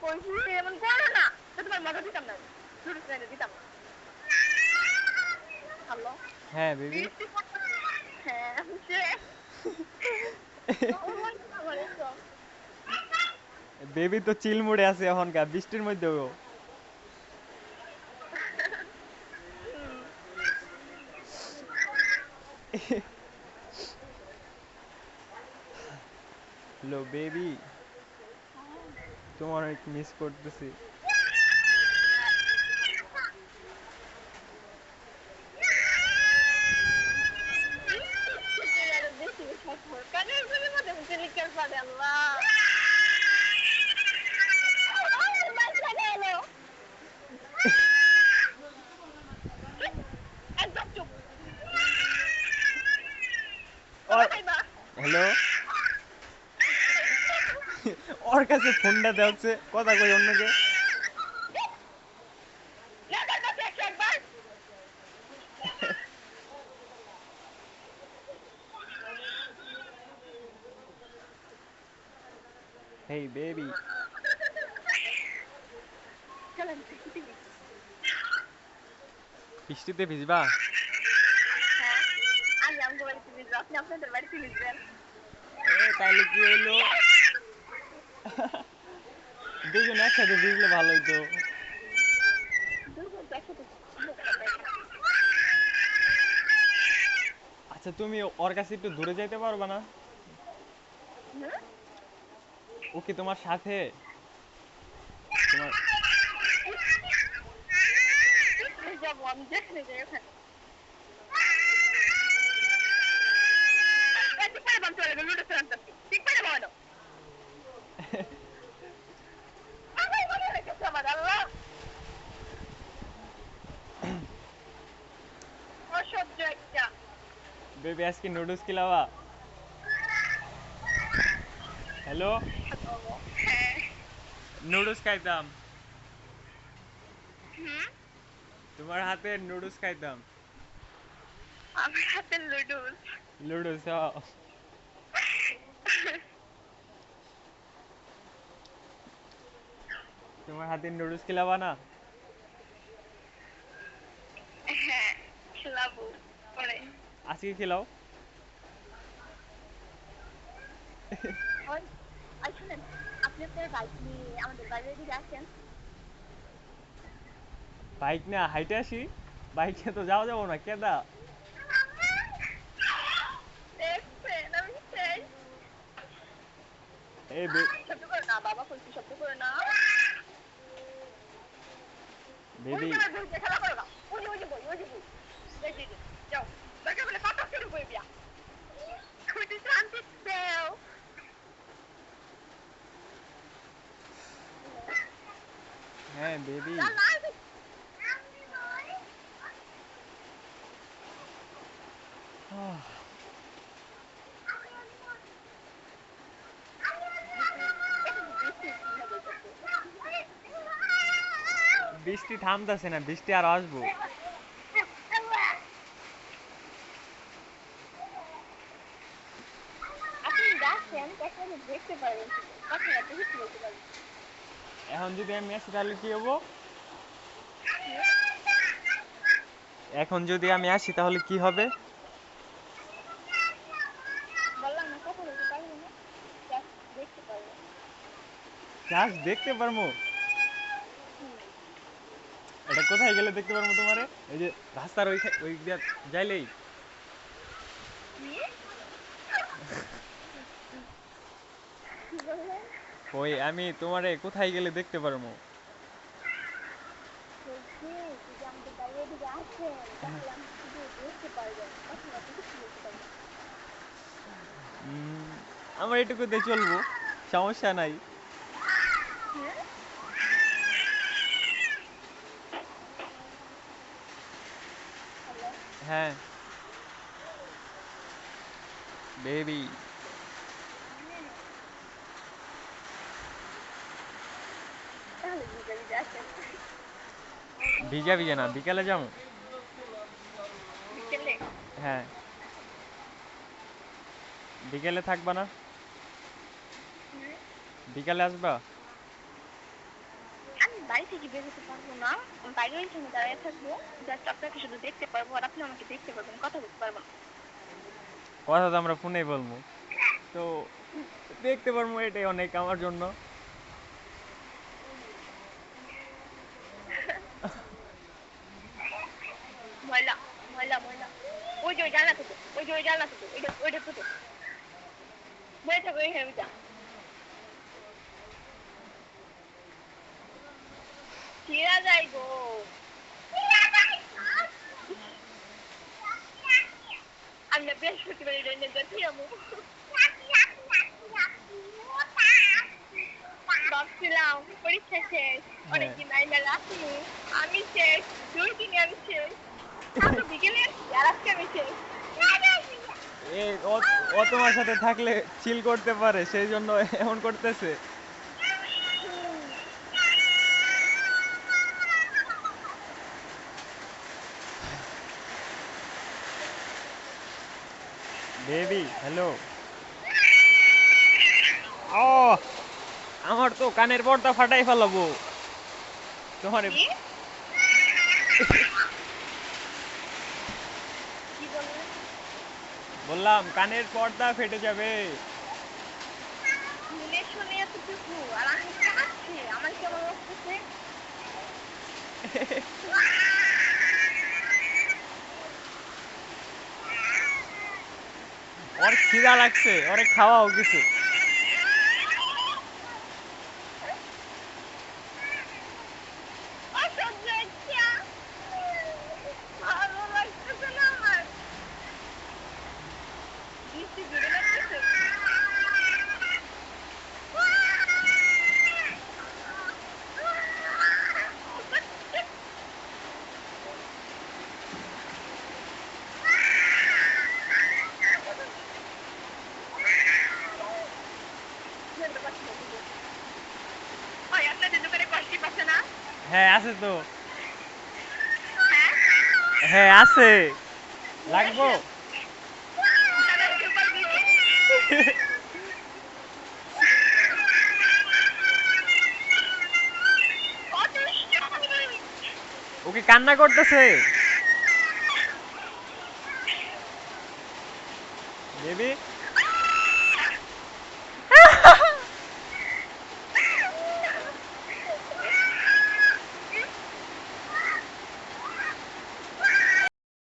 কইছি এমন করো না, তো তোমার মজা দিতাম না, নুডলস এনে দিতাম না। হ্যালো, হ্যাঁ বেবি। বৃষ্টি পড়তেছে। হ্যাঁ সে আমার খাবার এসব। বেবি তো চিল মুডে আছে এখনকার বৃষ্টির মধ্যেও। হ্যালো বেবি, তোমার অনেক মিস করতেছি। বেশি খাবার কানের গুলির মধ্যে মুখে লিখতে পারে আল্লাহ। বাচ্চা গেল একদম চুপ। ওর তোমরা খাইবা? হ্যালো, ওর কাছে ফোনটা দেওয়া হচ্ছে, কথা কই অন্যকে। না তার কাছে একশো একবার। হেই বেবি, চলেন বৃষ্টিতে ভিজবা? হ্যাঁ, আমি আমগো বাড়িতে ভিজবো, আপনি আপনাদের বাড়িতে ভিজবেন। এ তাইলে কি হইলো, দুজন একসাথে ভিজলে ভালো হইতো। দুজন তো একসাথে আচ্ছা তুমি ওর কাছে একটু দূরে যাইতে পারবা না? হুম? ও কি তোমার সাথে? তোমার যাবো আমি যেখানে যাই ওখানে। ঠিক করে বাম চলে গেল, লুডো খেলতেছি। ঠিক করে বানো। আমার মনে রেখেছে আমার আল্লাহ। অসহ্য একটা। বেবি আজকে নুডলস খিলাবা? হ্যালো, হ্যাঁ। নুডলস খাইতাম, হুম? তোমার হাতে নুডলস খাইতাম। আমার হাতে লুডুস। লুডলস তোমার হাতে নুডলস খিলাবা না? হ্যাঁ, খেলাবো পরে। আজকে খিলাও। ওই, আর শুনেন, আপনি আপনার বাইক নিয়ে আমাদের বাড়ির দিকে আসেন। বাইক না হাইটে আসি, বাইকে তো যাওয়া যাবো না কেদা। দেখছেন আমি সেই এই শব্দ করে না, বাবা কইছি শব্দ করে না। ওই বেবি, জায়গায় বইতে খেলা করো না। ওই যে বই, ওই যে বই। এই যে, যাও। দরকার বলে কথা শুরু করে বিয়া। খুঁটি শান্তি দেও। হ্যাঁ বেবি। না না বৃষ্টি থামতেছে না, বৃষ্টি আর আসবো। আপনি দেখেন, তখন দেখতে পারবেন। কথা না কিছু বলতে পারবেন। এখন যদি আমি আসি তাহলে কি হবো? এখন যদি আমি আসি তাহলে কি হবে? বললাম না কথা বলতে পারবেন না, দেখতে পারবেন। জাস্ট দেখতে পারবো? এটা কোথায় গেলে দেখতে পারবো তোমারে? এই যে রাস্তার ওই দিয়ে যাইলেই? কি বললেন? ওই আমি তোমারে কোথায় গেলে দেখতে পারবো? বলছি যদি আমাদের বাড়ির দিকে আসেন তাহলে আমি শুধু দেখতে পারবেন, কথা না কিছু বলতে পারবেন। উম, আমার এটুকুতে চলবো, সমস্যা নাই। হ্যাঁ, হ্যালো। হ্যাঁ বেবি। তাহলে ভিজা ভিজা আসেন। ভিজা ভিজা না, বিকালে যাবো। বিকেলে? হ্যাঁ, বিকেলে থাকবা না? হুম? বিকালে আসবা? বাড়ি থেকে বের হতে পারবো না, বাইরে ওইখানে দাঁড়িয়ে থাকবো, জাস্ট আপনাকে শুধু দেখতে পারবো আর আপনি আমাকে দেখতে পারবেন, কথা বলতে পারবো না। কথা তো আমরা ফোনেই বলবো, তো দেখতে পারবো, এটাই অনেক আমার জন্য। ময়লা ময়লা ময়লা, ওই যে ওই জানলা থেকে, ওই যে ওই জানলা থেকে, ওইটা থেকে বয়ে থাকো ওইখানে ওইটা ছিঁড়া যায় গো। আমরা বৃহস্পতিবার জন্য যাচ্ছি আমু, ভাবছিলাম পরীক্ষা শেষ, অনেকদিন আইনা রাখি, আমি শেষ, 2 দিনে আমি শেষ, কালকে বিকেলে আসছি আর আজকে আমি শেষ। ও তোমার সাথে থাকলে চিল করতে পারে, সেই জন্য এমন করতেছে। Baby hello. ও আমার তো কানের পর্দা ফাটাই ফেলাবো তোমার। কি? কি বললেন? বললাম কানের পর্দা ফেটে যাবে। শুনে শুনে এতটুকু আর আমি কাঁদছি, আমার কেমন লাগতেছে। ওর খিদা লাগছে, ওরে খাওয়াও কিছু। অসহ্য একটা, ভালো লাগতেছে না আমার, বৃষ্টি জোরে লাগতেছে। ওই আপনাদের দোকানে কষ্টি পাচ্ছে না? হ্যাঁ আছে তো, হ্যাঁ, হ্যাঁ আছে, লাগবো। দাদা সুপার দিদি। কত সুন্দর। ওকে কান্না করতেছে বেবি।